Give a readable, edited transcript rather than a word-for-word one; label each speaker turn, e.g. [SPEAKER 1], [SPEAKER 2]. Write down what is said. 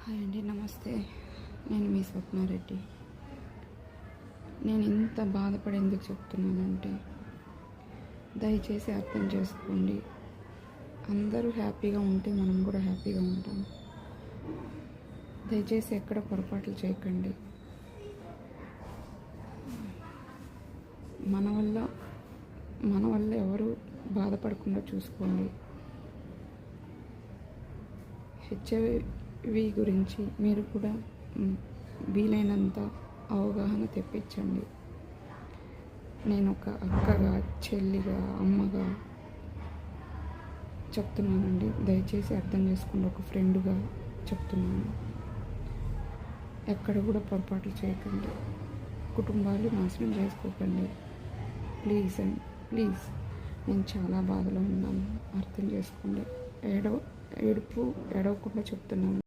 [SPEAKER 1] Hi అండి, నమస్తే. నేను మీ స్వప్నారెడ్డి. నేను ఇంత బాధపడి ఎందుకు చెప్తున్నానంటే, దయచేసి అర్థం చేసుకోండి. అందరూ హ్యాపీగా ఉంటే మనం కూడా హ్యాపీగా ఉంటాం. దయచేసి ఎక్కడ పొరపాట్లు చేయకండి. మన వల్ల ఎవరు బాధపడకుండా చూసుకోండి. హెచ్ఐవి గురించి మీరు కూడా వీలైనంత అవగాహన తెప్పించండి. నేను ఒక అక్కగా, చెల్లిగా, అమ్మగా చెప్తున్నానండి. దయచేసి అర్థం చేసుకోండి. ఒక ఫ్రెండ్గా చెప్తున్నాను. ఎక్కడ కూడా పొరపాట్లు చేయకండి. కుటుంబాలు నాశనం చేసుకోకండి. ప్లీజ్ అండి, ప్లీజ్. నేను చాలా బాధలో ఉన్నాను. అర్థం చేసుకోండి. ఏడవకుండా చెప్తున్నాను.